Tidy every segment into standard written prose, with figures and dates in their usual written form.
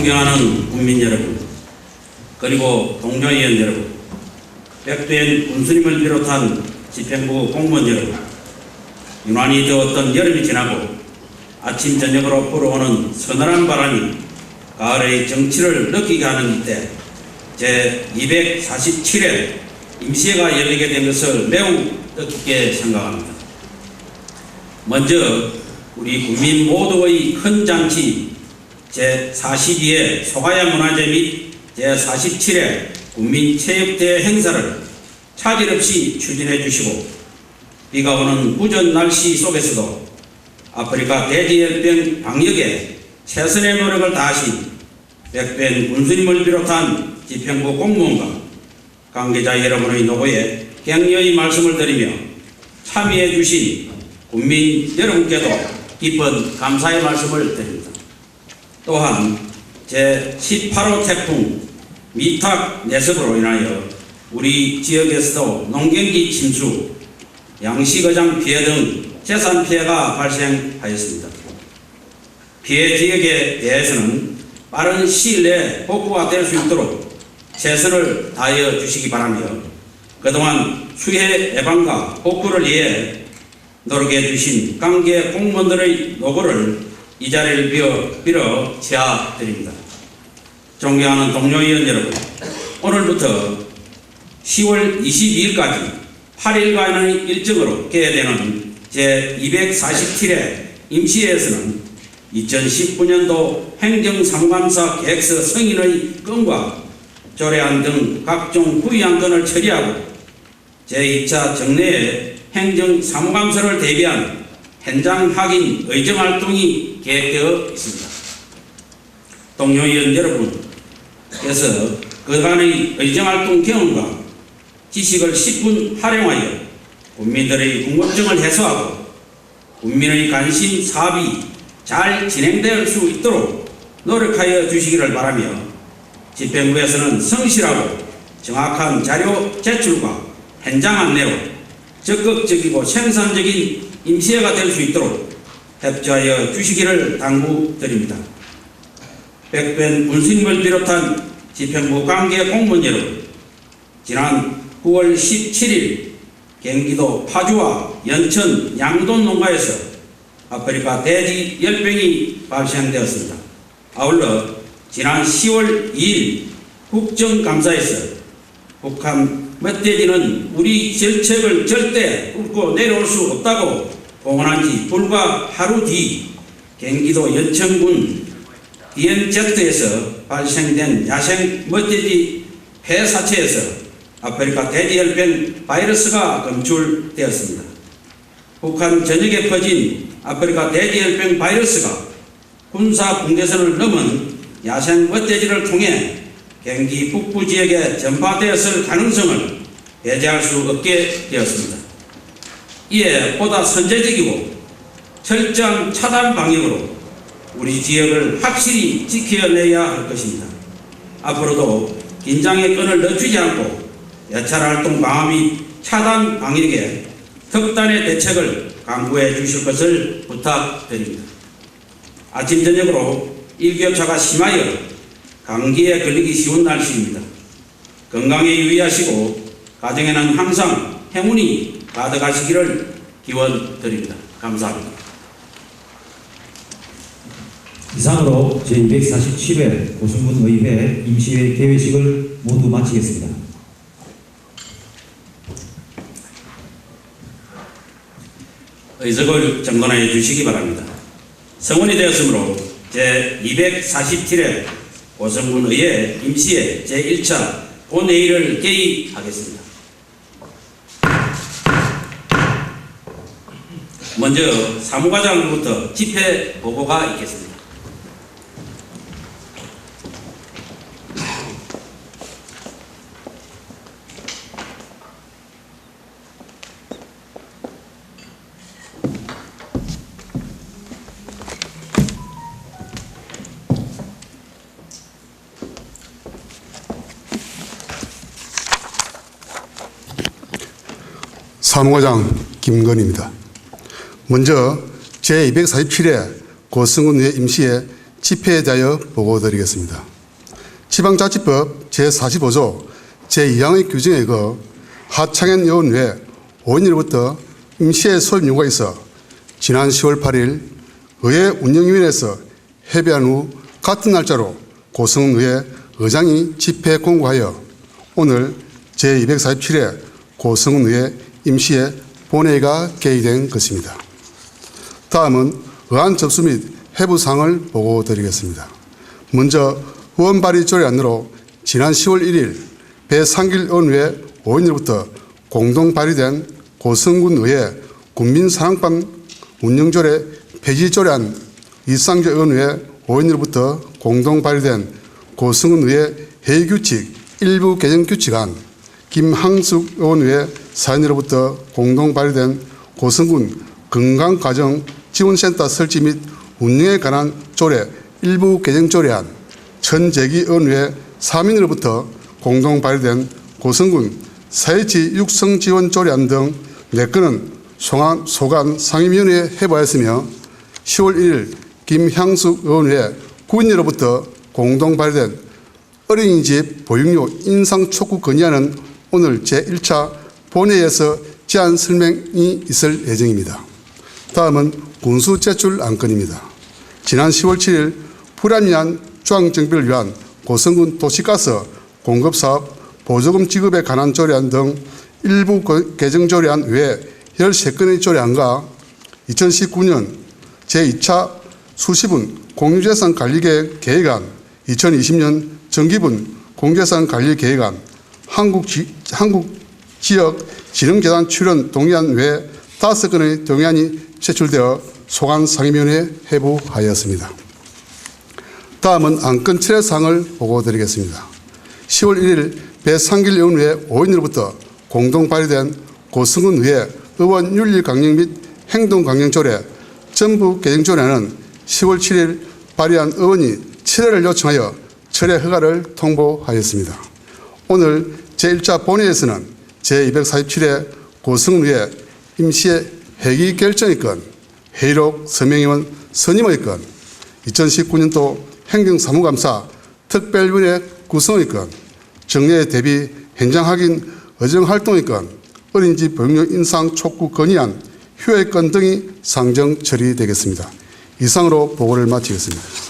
존경하는 국민 여러분, 그리고 동료의원 여러분, 백두현 군수님을 비롯한 집행부 공무원 여러분, 유난히 더웠던 여름이 지나고 아침 저녁으로 불어오는 서늘한 바람이 가을의 정치를 느끼게 하는 이때 제247회 임시회가 열리게 된 것을 매우 뜻깊게 생각합니다. 먼저 우리 국민 모두의 큰 잔치 제42회 소가야 문화제 및 제47회 국민체육대회 행사를 차질 없이 추진해 주시고 비가 오는 우전 날씨 속에서도 아프리카 돼지열병 방역에 최선의 노력을 다하신 백두현 군수님을 비롯한 집행부 공무원과 관계자 여러분의 노고에 격려의 말씀을 드리며 참여해 주신 국민 여러분께도 깊은 감사의 말씀을 드립니다. 또한 제18호 태풍 미탁 내습으로 인하여 우리 지역에서도 농경기 침수, 양식어장 피해 등 재산 피해가 발생하였습니다. 피해 지역에 대해서는 빠른 시일 내에 복구가 될 수 있도록 최선을 다하여 주시기 바라며 그동안 수해 예방과 복구를 위해 노력해 주신 관계 공무원들의 노고를 이 자리를 빌어 제하드립니다. 존경하는 동료의원 여러분, 오늘부터 10월 22일까지 8일간의 일정으로 개회되는 제247회 임시회에서는 2019년도 행정상관사 계획서 승인의 건과 조례안 등 각종 후의안건을 처리하고 제2차 정례에 행정사무감사를 대비한 현장 확인 의정활동이 계획되어 있습니다. 동료의원 여러분께서 그간의 의정활동 경험과 지식을 10분 활용하여 국민들의 궁금증을 해소하고 국민의 관심 사업이 잘 진행될 수 있도록 노력하여 주시기를 바라며 집행부에서는 성실하고 정확한 자료 제출과 현장 안내로 적극적이고 생산적인 임시회가 될 수 있도록 협조하여 주시기를 당부드립니다. 백두현 군수님을 비롯한 집행부 관계 공무원 여러분, 지난 9월 17일 경기도 파주와 연천 양돈 농가에서 아프리카 돼지 열병이 발생되었습니다. 아울러 지난 10월 2일 국정감사에서 북한 멧돼지는 우리 정책을 절대 뚫고 내려올 수 없다고 공언한 지 불과 하루 뒤 경기도 연천군 DMZ에서 발생된 야생 멧돼지 폐사체에서 아프리카 돼지열병 바이러스가 검출되었습니다. 북한 전역에 퍼진 아프리카 돼지열병 바이러스가 군사 분계선을 넘은 야생 멧돼지를 통해 경기 북부 지역에 전파되었을 가능성을 배제할 수 없게 되었습니다. 이에 보다 선제적이고 철저한 차단 방역으로 우리 지역을 확실히 지켜내야 할 것입니다. 앞으로도 긴장의 끈을 늦추지 않고 여찰 활동 방화 및 차단 방역에 특단의 대책을 강구해 주실 것을 부탁드립니다. 아침 저녁으로 일교차가 심하여 감기에 걸리기 쉬운 날씨입니다. 건강에 유의하시고 가정에는 항상 행운이 가득하시기를 기원드립니다. 감사합니다. 이상으로 제247회 고승군 의회 임시회 개회식을 모두 마치겠습니다. 의석을 정돈해 주시기 바랍니다. 성원이 되었으므로 제247회 고성군 의회 임시회 제1차 본회의를 개의하겠습니다. 먼저 사무과장으로부터 집회 보고가 있겠습니다. 사무과장 김건희입니다. 먼저 제247회 고성군의회 임시회 집회에 대하여 보고드리겠습니다. 지방자치법 제45조 제2항의 규정에 의거 하창현 의원 외 5인으로부터 임시의 소집 요구가 있어 지난 10월 8일 의회 운영위원회에서 회비한 후 같은 날짜로 고성은 의회 의장이 집회에 공고하여 오늘 제247회 고성은 의회 임시회 본회의가 개의된 것입니다. 다음은 의안 접수 및 회부사항을 보고드리겠습니다. 먼저 의원 발의 조례안으로 지난 10월 1일 배상길 의원 외 5인으로부터 공동 발의된 고성군 의회 군민사랑방 운영조례 폐지조례안 이상조 의원 외 5인으로부터 공동 발의된 고성군 의회 회의규칙 일부 개정규칙안 김항숙 의원 외 4인으로부터 공동 발의된 고성군 건강가정지원센터 설치 및 운영에 관한 조례 일부 개정조례안 천재기 의원 외 3인으로부터 공동 발의된 고성군 사회치 육성지원조례안 등 4건은 소관 상임위원회에 회부하였으며 10월 1일 김향숙 의원 외 9인으로부터 공동 발의된 어린이집 보육료 인상 촉구 건의안은 오늘 제1차 본회의에서 제안 설명이 있을 예정입니다. 다음은 군수 제출 안건입니다. 지난 10월 7일 불합리한 조항정비를 위한 고성군 도시가스 공급사업 보조금 지급에 관한 조례안 등 일부 개정조례안 외에 13건의 조례안과 2019년 제2차 수시분 공유재산관리계획 계획안, 2020년 정기분 공개재산관리계획안, 한국지역진흥재단 출연 동의안 외 5건의 동의안이 제출되어 소관 상임위원회에 회부하였습니다. 다음은 안건 철회사항을 보고드리겠습니다. 10월 1일 배상길 의원 외 5인으로부터 공동 발의된 고성군 의회 의원 윤리 강령 및 행동 강령 조례 전부 개정 조례는 10월 7일 발의한 의원이 철회를 요청하여 철회 허가를 통보하였습니다. 오늘 제1차 본회의에서는 제247회 고성군 의회 임시회 회기 결정의 건, 회의록 서명의원 선임의 건, 2019년도 행정사무감사 특별위원회 구성의 건, 정례 대비 현장 확인 의정활동의 건, 어린이집 보육료 인상 촉구 건의안, 휴회 건 등이 상정 처리되겠습니다. 이상으로 보고를 마치겠습니다.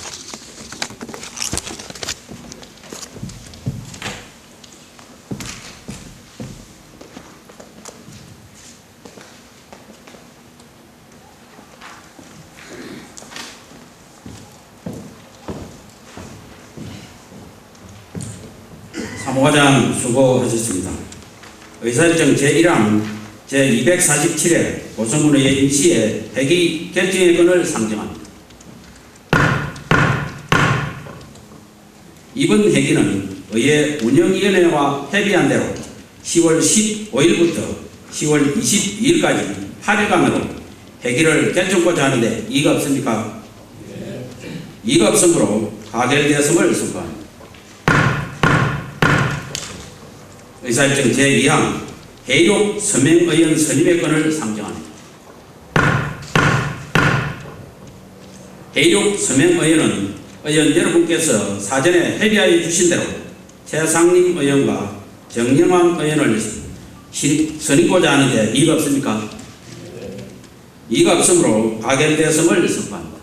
사무과장 수고하셨습니다. 의사일정 제1항 제247회 고성군 의회 임시회 회기 결정의 건을 상정합니다. 이번 회기는 의회 운영위원회와 협의한 대로 10월 15일부터 10월 22일까지 8일간으로 회기를 결정하고자 하는데 이의가 없습니까? 이의가 없으므로 가결되었음을 선포합니다. 의사일정 제2항 회의록 서명의원 선임의 건을 상정합니다. 회의록 서명의원은 의원 여러분께서 사전에 협의하여 주신 대로 최상림 의원과 정영환 의원을 선임고자 하는데 이의가 없습니까? 이의가 없으므로 가결되었음을 선포합니다.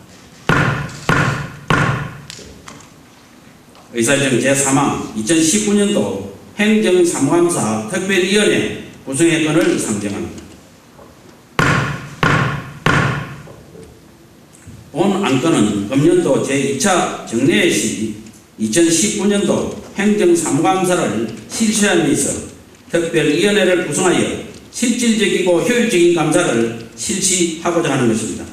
의사일정 제3항 2019년도 행정사무감사 특별위원회 구성의 건을 상정합니다. 본 안건은 금년도 제2차 정례회 시 2019년도 행정사무감사를 실시한 데 있어 특별위원회를 구성하여 실질적이고 효율적인 감사를 실시하고자 하는 것입니다.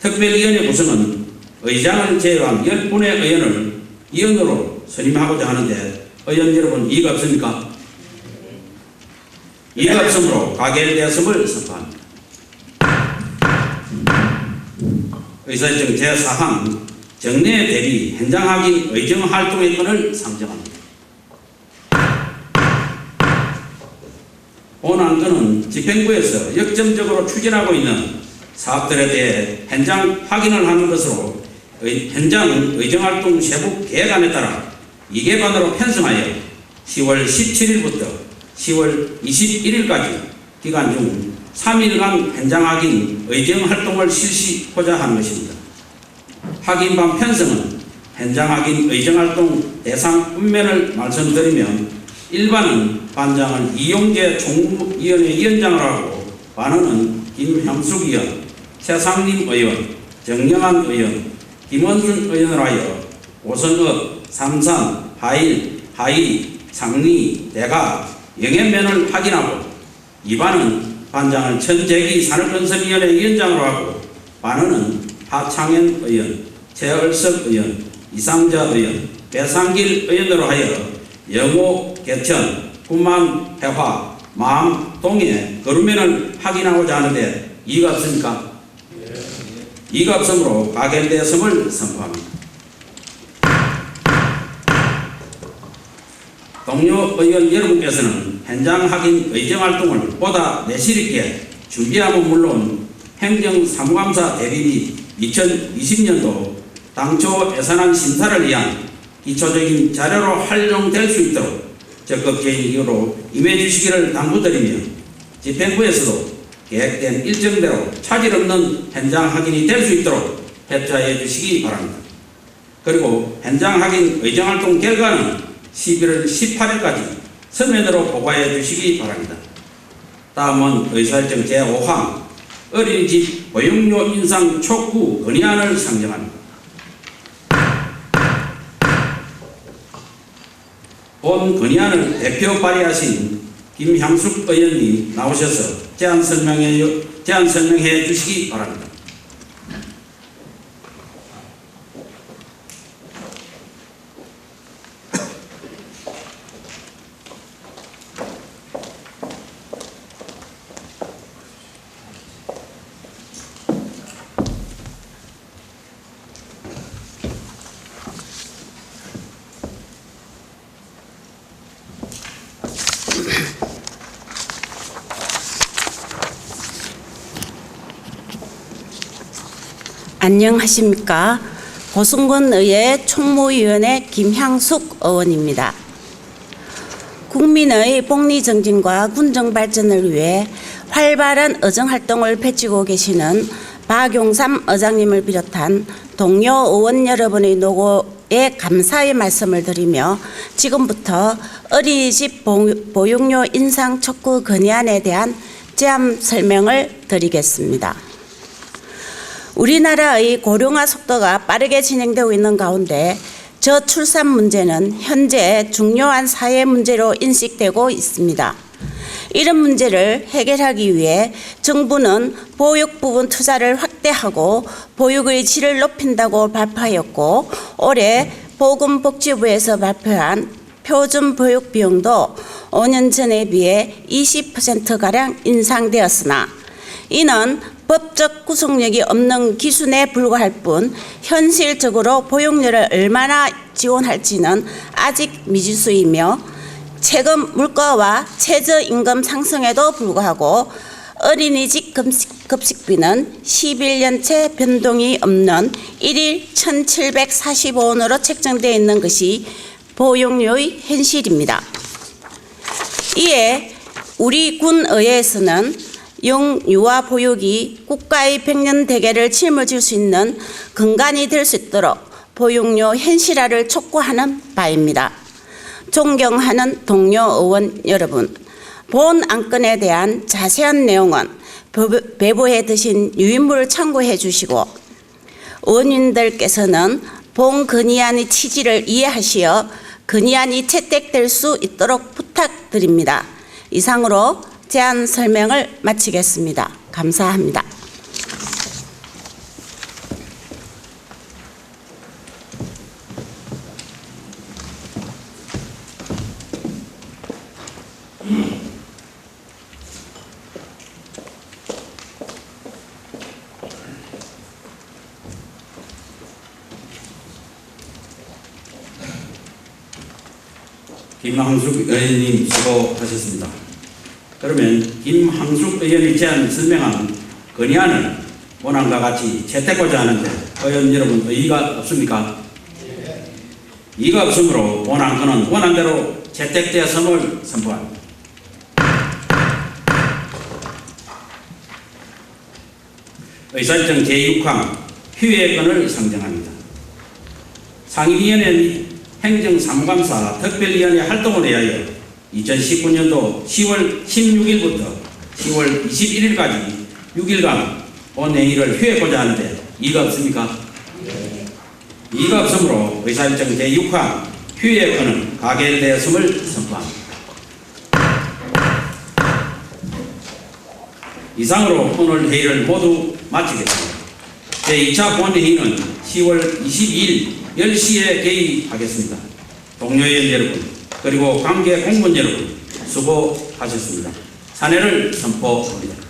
특별위원회 구성은 의장을 제외한 10분의 의원을 위원으로 선임하고자 하는데 의원 여러분 이의가 없습니까? 이의가 없으므로 가결되었음을 선포합니다. 의사일정 제4항 정례 대비 현장 확인 의정 활동의 건을 상정합니다. 본 안건은 집행부에서 역점적으로 추진하고 있는 사업들에 대해 현장 확인을 하는 것으로 현장 의정활동 세부 계획안에 따라 2개반으로 편성하여 10월 17일부터 10월 21일까지 기간 중 3일간 현장 확인 의정활동을 실시하고자 하는 것입니다. 확인반 편성은 현장 확인 의정활동 대상 문면을 말씀드리면 1반은 반장을 이용재 총무위원회 위원장으로 하고 반원은 김향숙 의원, 최상림 의원, 정영환 의원, 김원순 의원으로 하여 오선읍, 삼산, 하일, 하이, 상리, 대가, 영해면을 확인하고 2반은 반장을 천재기 산업건설위원회 위원장으로 하고 반원은 하창현 의원, 최얼석 의원, 이상자 의원, 배상길 의원으로 하여 영호, 개천, 군만, 해화, 마암, 동해, 거루면을 확인하고자 하는데 이의가 없습니까? 이의가 없으므로 가결되었음을 선포합니다. 동료 의원 여러분께서는 현장 확인 의정활동을 보다 내실 있게 준비하면 물론 행정사무감사 대비 및 2020년도 당초 예산안 심사를 위한 기초적인 자료로 활용될 수 있도록 적극적으로 임해 주시기를 당부드리며 집행부에서도 계획된 일정대로 차질 없는 현장 확인이 될 수 있도록 협조해 주시기 바랍니다. 그리고 현장 확인 의정활동 결과는 11월 18일까지 서면으로 보고해 주시기 바랍니다. 다음은 의사일정 제5항 어린이집 보육료 인상 촉구 건의안을 상정합니다. 본 건의안을 대표 발의하신 김향숙 의원님 나오셔서 제안 설명해 주시기 바랍니다. 안녕하십니까. 고승군의회 총무위원회 김향숙 의원입니다. 국민의 복리정진과 군정발전을 위해 활발한 의정활동을 펼치고 계시는 박용삼 의장님을 비롯한 동료 의원 여러분의 노고에 감사의 말씀을 드리며 지금부터 어린이집 보육료 인상 촉구 건의안에 대한 제안 설명을 드리겠습니다. 우리나라의 고령화 속도가 빠르게 진행되고 있는 가운데 저출산 문제는 현재 중요한 사회 문제로 인식되고 있습니다. 이런 문제를 해결하기 위해 정부는 보육 부분 투자를 확대하고 보육의 질을 높인다고 발표하였고 올해 보건복지부에서 발표한 표준 보육 비용도 5년 전에 비해 20%가량 인상되었으나 이는 법적 구속력이 없는 기준에 불과할 뿐 현실적으로 보육료를 얼마나 지원할지는 아직 미지수이며 최근 물가와 최저임금 상승에도 불구하고 어린이집 급식비는 11년째 변동이 없는 1일 1,745원으로 책정되어 있는 것이 보육료의 현실입니다. 이에 우리 군의회에서는 영유아 보육이 국가의 백년 대계를 짊어질 수 있는 근간이 될 수 있도록 보육료 현실화를 촉구하는 바입니다. 존경하는 동료 의원 여러분, 본 안건에 대한 자세한 내용은 배부에 드신 유인물을 참고해 주시고 의원님들께서는 본 건의안의 취지를 이해하시어 건의안이 채택될 수 있도록 부탁드립니다. 이상으로 제안 설명을 마치겠습니다. 감사합니다. 김항숙 의원님 수고하셨습니다. 그러면 김항숙 의원이 제안 설명한 건의안을 원안과 같이 채택하고자 하는데 의원 여러분 의의가 없습니까? 이의가 없으므로 본 안건은 원안대로 채택되었음을 선포합니다. 의사일정 제6항 휴회권을 상정합니다. 상임위원회 및 행정사무감사 특별위원회 활동을 위하여 2019년도 10월 16일부터 10월 21일까지 6일간 본회의를 휴회하고자 하는데 이의가 없습니까? 이의가 없으므로 의사일정 제6항 휴회권은 가결되었음을 선포합니다. 이상으로 오늘 회의를 모두 마치겠습니다. 제2차 본회의는 10월 22일 10시에 개의하겠습니다. 동료위원 여러분 그리고 관계 공무원 여러분 수고하셨습니다. 사내를 선포합니다.